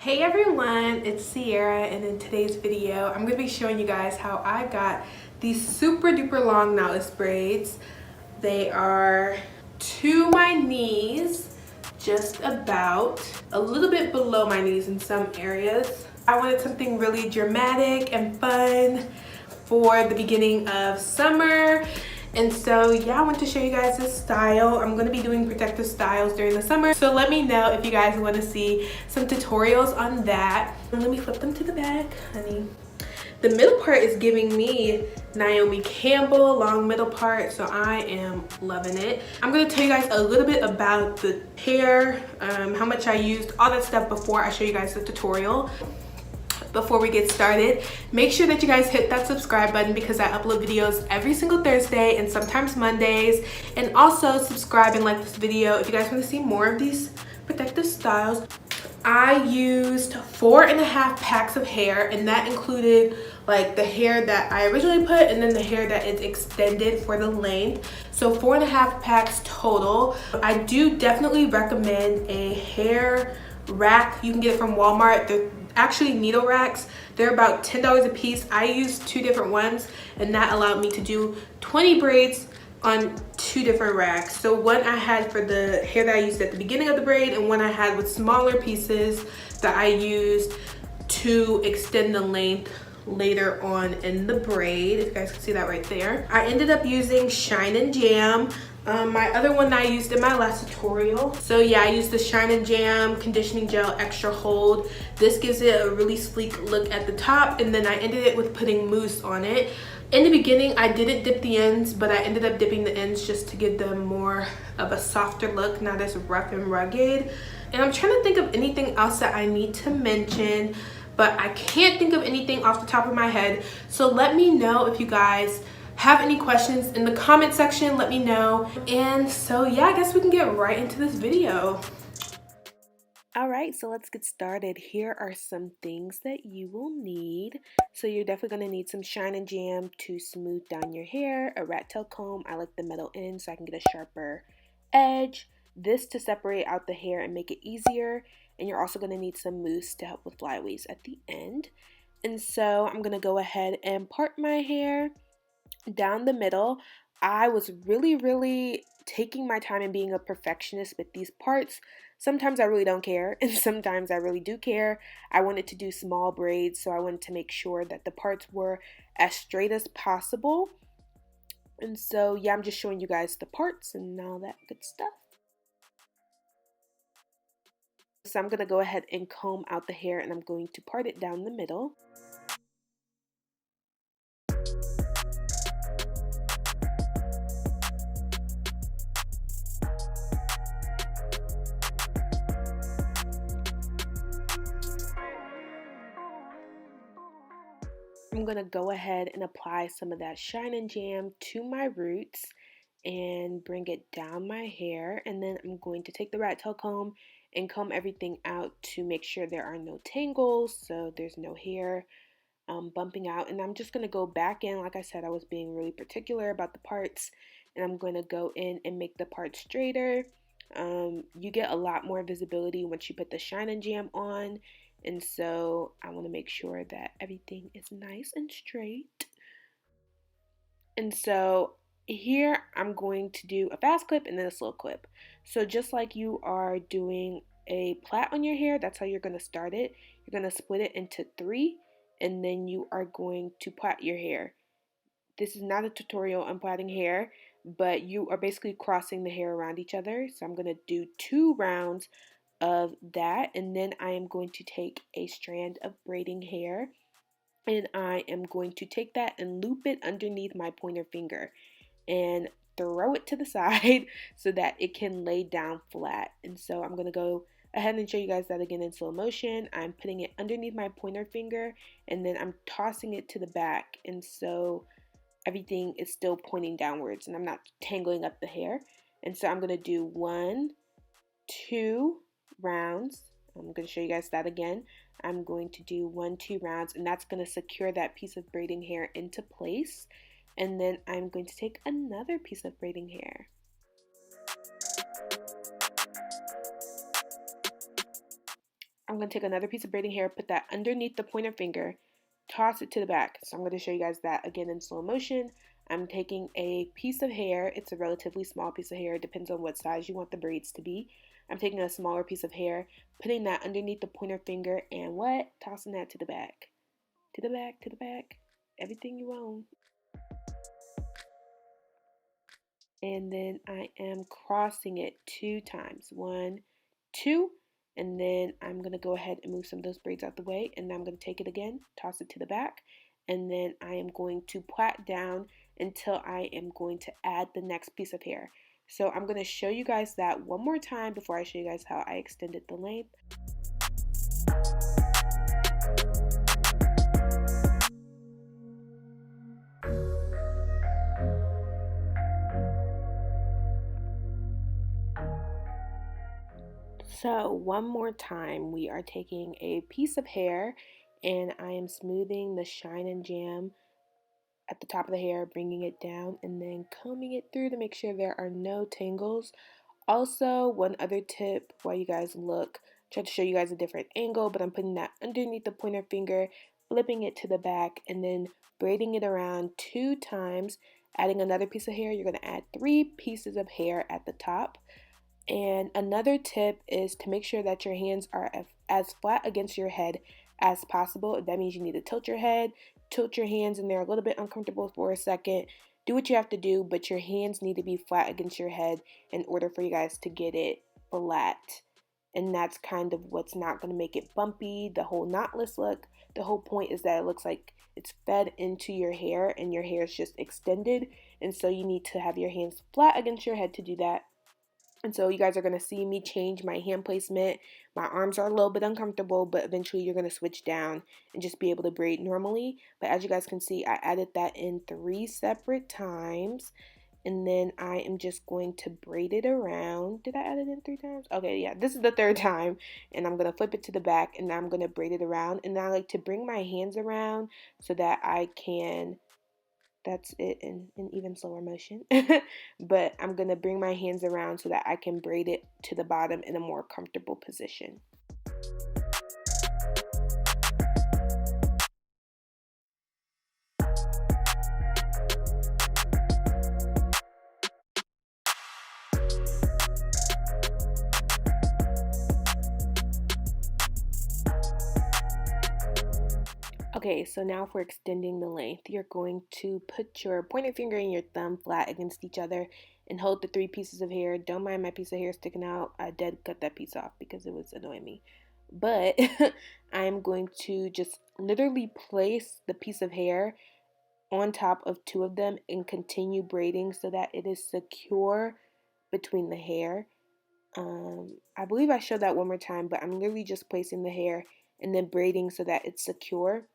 Hey everyone, it's Sierra, and in today's video I'm going to be showing you guys how I got these super duper long knotless braids. They are to my knees, just about a little bit below my knees in some areas. I wanted something really dramatic and fun for the beginning of summer. And so yeah, I want to show you guys this style. I'm going to be doing protective styles during the summer, so let me know if you guys want to see some tutorials on that. And let me flip them to the back, honey. The middle part is giving me Naomi Campbell, long middle part, so I am loving it. I'm going to tell you guys a little bit about the hair, how much I used, all that stuff before I show you guys the tutorial. Before we get started, make sure that you guys hit that subscribe button because I upload videos every single Thursday and sometimes Mondays. And also subscribe and like this video if you guys want to see more of these protective styles. I used 4.5 packs of hair, and that included like the hair that I originally put and then the hair that is extended for the length. So 4.5 packs total. I do definitely recommend a hair rack. You can get it from Walmart. They're actually needle racks. They're about $10 a piece. I used 2 different ones, and that allowed me to do 20 braids on 2 different racks. So one I had for the hair that I used at the beginning of the braid, and one I had with smaller pieces that I used to extend the length later on in the braid. If you guys can see that right there. I ended up using Shine and Jam, my other one that I used in my last tutorial. So yeah, I used the Shine and Jam conditioning gel extra hold. This gives it a really sleek look at the top, and then I ended it with putting mousse on it. In the beginning, I didn't dip the ends, but I ended up dipping the ends just to give them more of a softer look, not as rough and rugged. And I'm trying to think of anything else that I need to mention, but I can't think of anything off the top of my head. So let me know if you guys have any questions in the comment section. Let me know. And so yeah, I guess we can get right into this video. Alright, so let's get started. Here are some things that you will need. So you're definitely going to need some Shine and Jam to smooth down your hair, a rat tail comb. I like the metal end so I can get a sharper edge. This to separate out the hair and make it easier. And you're also going to need some mousse to help with flyaways at the end. And so I'm going to go ahead and part my hair down the middle. I was really taking my time and being a perfectionist with these parts. Sometimes I really don't care, and sometimes I really do care. I wanted to do small braids, so I wanted to make sure that the parts were as straight as possible. And so yeah, I'm just showing you guys the parts and all that good stuff. So I'm going to go ahead and comb out the hair, and I'm going to part it down the middle. I'm going to go ahead and apply some of that Shine and Jam to my roots and bring it down my hair, and then I'm going to take the rat tail comb and comb everything out to make sure there are no tangles, so there's no hair bumping out. And I'm just going to go back in. Like I said, I was being really particular about the parts, and I'm going to go in and make the parts straighter. You get a lot more visibility once you put the Shine and Jam on, and so I want to make sure that everything is nice and straight. And so here I'm going to do a fast clip and then a slow clip. So just like you are doing a plait on your hair, that's how you're going to start it. You're going to split it into 3, and then you are going to plait your hair. This is not a tutorial on plaiting hair, but you are basically crossing the hair around each other. So I'm going to do 2 rounds of that, and then I am going to take a strand of braiding hair, and I am going to take that and loop it underneath my pointer finger and throw it to the side so that it can lay down flat. And so I'm going to go ahead and show you guys that again in slow motion. I'm putting it underneath my pointer finger, and then I'm tossing it to the back, and so everything is still pointing downwards and I'm not tangling up the hair. And so I'm going to do 1, 2 rounds. I'm going to show you guys that again. I'm going to do 1, 2 rounds, and that's going to secure that piece of braiding hair into place. And then I'm going to take another piece of braiding hair. I'm going to take another piece of braiding hair, put that underneath the pointer finger, toss it to the back. So I'm going to show you guys that again in slow motion. I'm taking a piece of hair. It's a relatively small piece of hair. It depends on what size you want the braids to be. I'm taking a smaller piece of hair, putting that underneath the pointer finger, and what? Tossing that to the back. To the back, to the back. Everything you own. And then I am crossing it 2 times. 1, 2, and then I'm going to go ahead and move some of those braids out the way, and I'm going to take it again, toss it to the back, and then I am going to plait down until I am going to add the next piece of hair. So I'm going to show you guys that one more time before I show you guys how I extended the length. So one more time, we are taking a piece of hair and I am smoothing the shine and jam at the top of the hair, bringing it down and then combing it through to make sure there are no tangles. Also, one other tip while you guys look, try to show you guys a different angle, but I'm putting that underneath the pointer finger, flipping it to the back, and then braiding it around 2 times, adding another piece of hair. You're going to add 3 pieces of hair at the top. And another tip is to make sure that your hands are as flat against your head as possible. That means you need to tilt your head, tilt your hands, and they're a little bit uncomfortable for a second. Do what you have to do, but your hands need to be flat against your head in order for you guys to get it flat. And that's kind of what's not going to make it bumpy, the whole knotless look. The whole point is that it looks like it's fed into your hair and your hair is just extended. And so you need to have your hands flat against your head to do that. And so you guys are going to see me change my hand placement. My arms are a little bit uncomfortable, but eventually you're going to switch down and just be able to braid normally. But as you guys can see, I added that in 3 separate times. And then I am just going to braid it around. Did I add it in 3 times? Okay, yeah, this is the 3rd time. And I'm going to flip it to the back and I'm going to braid it around. And I like to bring my hands around so that I can... That's it in even slower motion. But I'm going to bring my hands around so that I can braid it to the bottom in a more comfortable position. Okay, so now for extending the length, you're going to put your pointer finger and your thumb flat against each other and hold the 3 pieces of hair. Don't mind my piece of hair sticking out. I did cut that piece off because it was annoying me. But I'm going to just literally place the piece of hair on top of 2 of them and continue braiding so that it is secure between the hair. I believe I showed that one more time, but I'm literally just placing the hair and then braiding so that it's secure.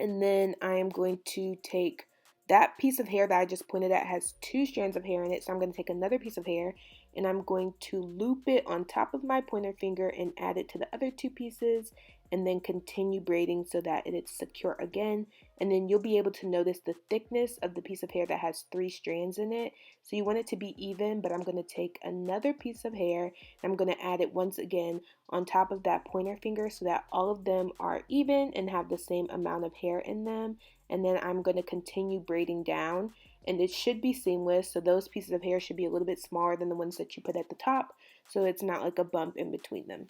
And then I am going to take that piece of hair that I just pointed at has 2 strands of hair in it. So I'm going to take another piece of hair and I'm going to loop it on top of my pointer finger and add it to the other 2 pieces and then continue braiding so that it's secure again. And then you'll be able to notice the thickness of the piece of hair that has 3 strands in it. So you want it to be even, but I'm going to take another piece of hair and I'm going to add it once again on top of that pointer finger so that all of them are even and have the same amount of hair in them. And then I'm going to continue braiding down and it should be seamless. So those pieces of hair should be a little bit smaller than the ones that you put at the top, so it's not like a bump in between them.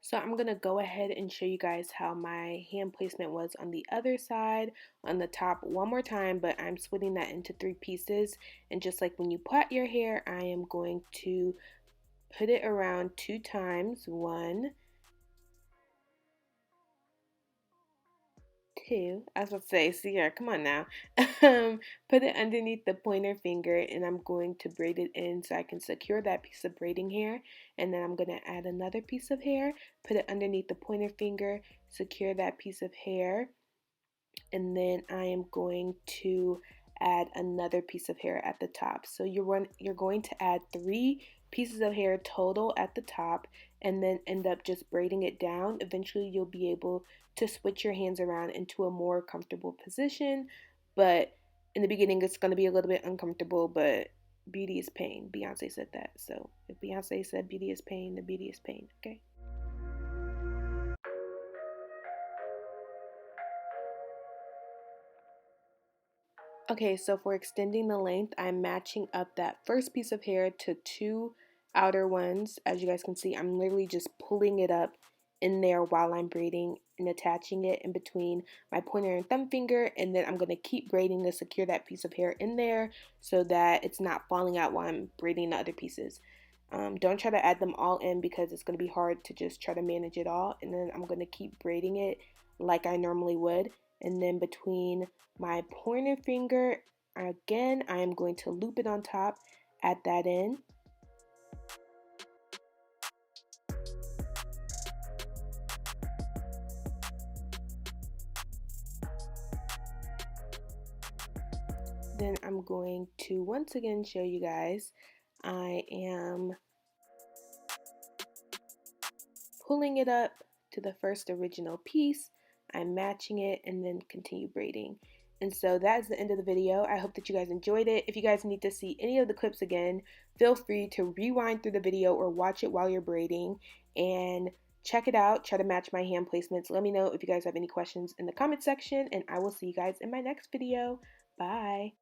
So I'm going to go ahead and show you guys how my hand placement was on the other side on the top one more time, but I'm splitting that into 3 pieces. And just like when you plait your hair, I am going to put it around 2 times. 1, 2. I was about to say, Sierra, come on now. Put it underneath the pointer finger and I'm going to braid it in so I can secure that piece of braiding hair. And then I'm going to add another piece of hair, put it underneath the pointer finger, secure that piece of hair. And then I am going to add another piece of hair at the top. So you're going to add 3 pieces of hair total at the top and then end up just braiding it down. Eventually you'll be able to switch your hands around into a more comfortable position, but in the beginning it's going to be a little bit uncomfortable, but beauty is pain. Beyonce said that. So if Beyonce said beauty is pain, the beauty is pain, okay? Okay, so for extending the length, I'm matching up that first piece of hair to two outer ones. As you guys can see, I'm literally just pulling it up in there while I'm braiding and attaching it in between my pointer and thumb finger, and then I'm going to keep braiding to secure that piece of hair in there so that it's not falling out while I'm braiding the other pieces. Don't try to add them all in because it's going to be hard to just try to manage it all, and then I'm going to keep braiding it like I normally would, and then between my pointer finger, again, I am going to loop it on top, add that in. Then I'm going to once again show you guys, I am pulling it up to the first original piece, I'm matching it, and then continue braiding. And so that's the end of the video. I hope that you guys enjoyed it. If you guys need to see any of the clips again, feel free to rewind through the video or watch it while you're braiding and check it out. Try to match my hand placements. Let me know if you guys have any questions in the comment section, and I will see you guys in my next video. Bye.